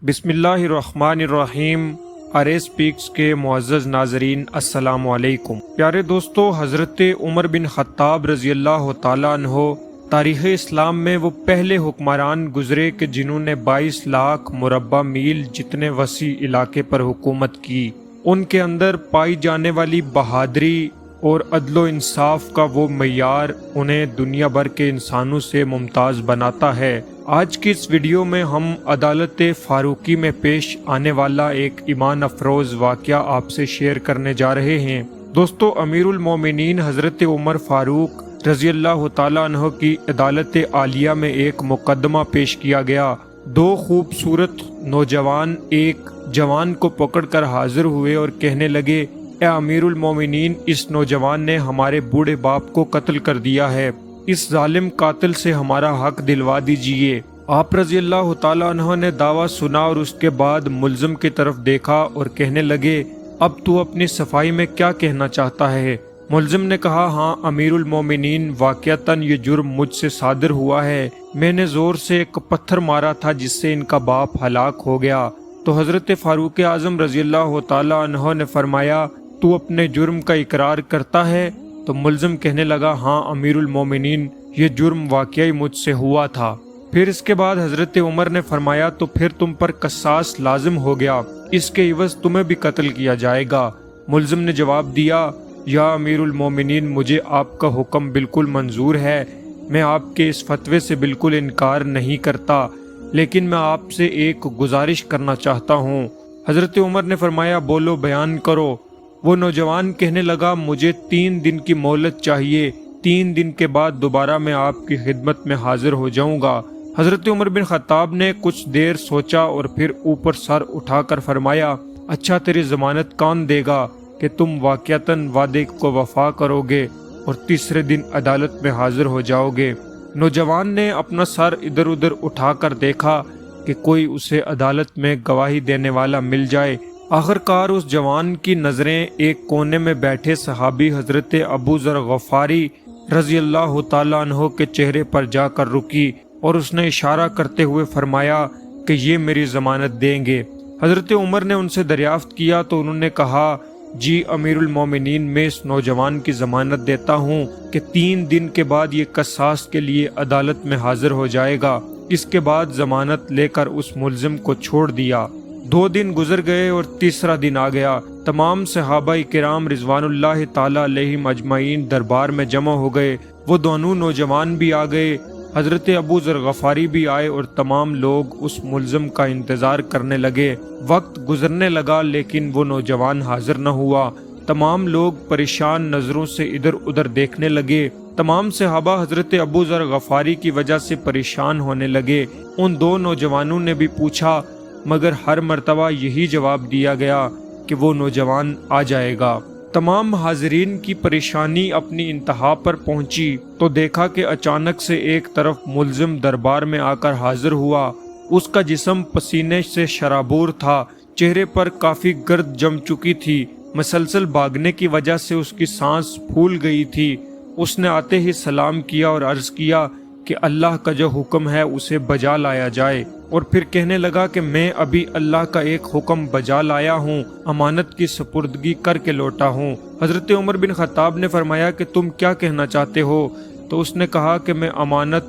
بسم اللہ الرحمن الرحیم۔ آر سپیکس کے معزز ناظرین السلام علیکم۔ پیارے دوستو، حضرت عمر بن خطاب رضی اللہ تعالیٰ عنہ تاریخ اسلام میں وہ پہلے حکمران گزرے کہ جنہوں نے 22 لاکھ مربع میل جتنے وسیع علاقے پر حکومت کی۔ ان کے اندر پائی جانے والی بہادری اور عدل و انصاف کا وہ معیار انہیں دنیا بھر کے انسانوں سے ممتاز بناتا ہے۔ آج کی اس ویڈیو میں ہم عدالت فاروقی میں پیش آنے والا ایک ایمان افروز واقعہ آپ سے شیئر کرنے جا رہے ہیں۔ دوستو، امیر المومنین حضرت عمر فاروق رضی اللہ تعالیٰ عنہ کی عدالت عالیہ میں ایک مقدمہ پیش کیا گیا۔ دو خوبصورت نوجوان ایک جوان کو پکڑ کر حاضر ہوئے اور کہنے لگے، اے امیر المومنین، اس نوجوان نے ہمارے بوڑھے باپ کو قتل کر دیا ہے، اس ظالم قاتل سے ہمارا حق دلوا دیجیے۔ آپ رضی اللہ تعالیٰ عنہ نے دعویٰ سنا اور اس کے بعد ملزم کی طرف دیکھا اور کہنے لگے، اب تو اپنی صفائی میں کیا کہنا چاہتا ہے؟ ملزم نے کہا، ہاں امیر المومنین، واقعتاً یہ جرم مجھ سے صادر ہوا ہے۔ میں نے زور سے ایک پتھر مارا تھا جس سے ان کا باپ ہلاک ہو گیا۔ تو حضرت فاروق اعظم رضی اللہ تعالیٰ عنہ نے فرمایا، تو اپنے جرم کا اقرار کرتا ہے؟ تو ملزم کہنے لگا، ہاں امیر المومنین، یہ جرم واقعی مجھ سے ہوا تھا۔ پھر اس کے بعد حضرت عمر نے فرمایا، تو پھر تم پر قصاص لازم ہو گیا، اس کے عوض تمہیں بھی قتل کیا جائے گا۔ ملزم نے جواب دیا، یا امیر المومنین، مجھے آپ کا حکم بالکل منظور ہے، میں آپ کے اس فتوے سے بالکل انکار نہیں کرتا، لیکن میں آپ سے ایک گزارش کرنا چاہتا ہوں۔ حضرت عمر نے فرمایا، بولو، بیان کرو۔ وہ نوجوان کہنے لگا، مجھے 3 دن کی مہلت چاہیے، 3 دن کے بعد دوبارہ میں آپ کی خدمت میں حاضر ہو جاؤں گا۔ حضرت عمر بن خطاب نے کچھ دیر سوچا اور پھر اوپر سر اٹھا کر فرمایا، اچھا، تیری ضمانت کون دے گا کہ تم واقعتاً وعدے کو وفا کرو گے اور تیسرے دن عدالت میں حاضر ہو جاؤ گے؟ نوجوان نے اپنا سر ادھر ادھر اٹھا کر دیکھا کہ کوئی اسے عدالت میں گواہی دینے والا مل جائے۔ آخر کار اس جوان کی نظریں ایک کونے میں بیٹھے صحابی حضرت ابو ذر غفاری رضی اللہ تعالیٰ عنہ کے چہرے پر جا کر رکی اور اس نے اشارہ کرتے ہوئے فرمایا کہ یہ میری ضمانت دیں گے۔ حضرت عمر نے ان سے دریافت کیا تو انہوں نے کہا، جی امیر المومنین، میں اس نوجوان کی ضمانت دیتا ہوں کہ 3 دن کے بعد یہ قصاص کے لیے عدالت میں حاضر ہو جائے گا۔ اس کے بعد ضمانت لے کر اس ملزم کو چھوڑ دیا۔ 2 دن گزر گئے اور تیسرا دن آ گیا۔ تمام صحابہ کرام رضوان اللہ تعالیٰ علیہم اجمعین دربار میں جمع ہو گئے۔ وہ دونوں نوجوان بھی آ گئے، حضرت ابو ذر غفاری بھی آئے اور تمام لوگ اس ملزم کا انتظار کرنے لگے۔ وقت گزرنے لگا لیکن وہ نوجوان حاضر نہ ہوا۔ تمام لوگ پریشان نظروں سے ادھر ادھر دیکھنے لگے۔ تمام صحابہ حضرت ابو ذر غفاری کی وجہ سے پریشان ہونے لگے۔ ان 2 نوجوانوں نے بھی پوچھا، مگر ہر مرتبہ یہی جواب دیا گیا کہ وہ نوجوان آ جائے گا۔ تمام حاضرین کی پریشانی اپنی انتہا پر پہنچی تو دیکھا کہ اچانک سے ایک طرف ملزم دربار میں آ کر حاضر ہوا۔ اس کا جسم پسینے سے شرابور تھا، چہرے پر کافی گرد جم چکی تھی، مسلسل بھاگنے کی وجہ سے اس کی سانس پھول گئی تھی۔ اس نے آتے ہی سلام کیا اور عرض کیا کہ اللہ کا جو حکم ہے اسے بجا لایا جائے، اور پھر کہنے لگا کہ میں ابھی اللہ کا ایک حکم بجا لایا ہوں، امانت کی سپردگی کر کے لوٹا ہوں۔ حضرت عمر بن خطاب نے فرمایا کہ تم کیا کہنا چاہتے ہو؟ تو اس نے کہا کہ میں امانت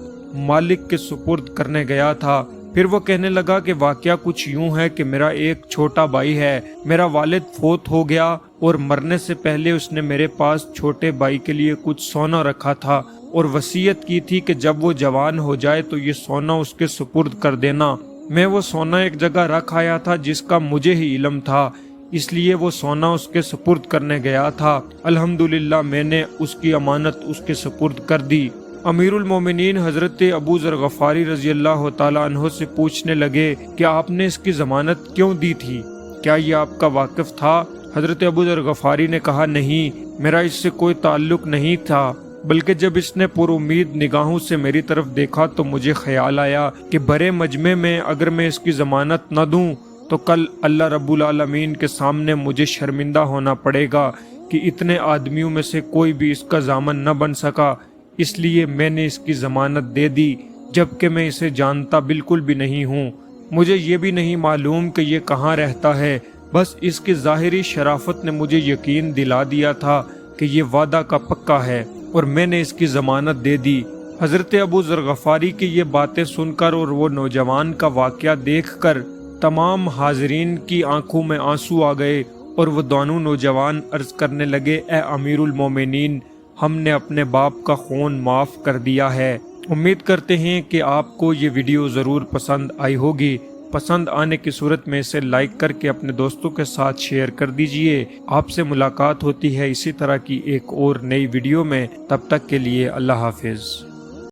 مالک کے سپرد کرنے گیا تھا۔ پھر وہ کہنے لگا کہ واقعہ کچھ یوں ہے کہ میرا ایک چھوٹا بھائی ہے، میرا والد فوت ہو گیا اور مرنے سے پہلے اس نے میرے پاس چھوٹے بھائی کے لیے کچھ سونا رکھا تھا اور وصیت کی تھی کہ جب وہ جوان ہو جائے تو یہ سونا اس کے سپرد کر دینا۔ میں وہ سونا ایک جگہ رکھ آیا تھا جس کا مجھے ہی علم تھا، اس لیے وہ سونا اس کے سپرد کرنے گیا تھا۔ الحمدللہ میں نے اس کی امانت اس کے سپرد کر دی۔ امیر المومنین حضرت ابو ذر غفاری رضی اللہ تعالیٰ عنہ سے پوچھنے لگے کہ آپ نے اس کی ضمانت کیوں دی تھی؟ کیا یہ آپ کا واقف تھا؟ حضرت ابو ذر غفاری نے کہا، نہیں، میرا اس سے کوئی تعلق نہیں تھا، بلکہ جب اس نے پر امید نگاہوں سے میری طرف دیکھا تو مجھے خیال آیا کہ برے مجمع میں اگر میں اس کی ضمانت نہ دوں تو کل اللہ رب العالمین کے سامنے مجھے شرمندہ ہونا پڑے گا کہ اتنے آدمیوں میں سے کوئی بھی اس کا ضامن نہ بن سکا، اس لیے میں نے اس کی ضمانت دے دی، جبکہ میں اسے جانتا بالکل بھی نہیں ہوں۔ مجھے یہ بھی نہیں معلوم کہ یہ کہاں رہتا ہے، بس اس کی ظاہری شرافت نے مجھے یقین دلا دیا تھا کہ یہ وعدہ کا پکا ہے، اور میں نے اس کی ضمانت دے دی۔ حضرت ابو ذر غفاری کی یہ باتیں سن کر اور وہ نوجوان کا واقعہ دیکھ کر تمام حاضرین کی آنکھوں میں آنسو آ گئے، اور وہ دونوں نوجوان عرض کرنے لگے، اے امیر المومنین، ہم نے اپنے باپ کا خون معاف کر دیا ہے۔ امید کرتے ہیں کہ آپ کو یہ ویڈیو ضرور پسند آئی ہوگی۔ پسند آنے کی صورت میں اسے لائک کر کے اپنے دوستوں کے ساتھ شیئر کر دیجئے۔ آپ سے ملاقات ہوتی ہے اسی طرح کی ایک اور نئی ویڈیو میں، تب تک کے لیے اللہ حافظ۔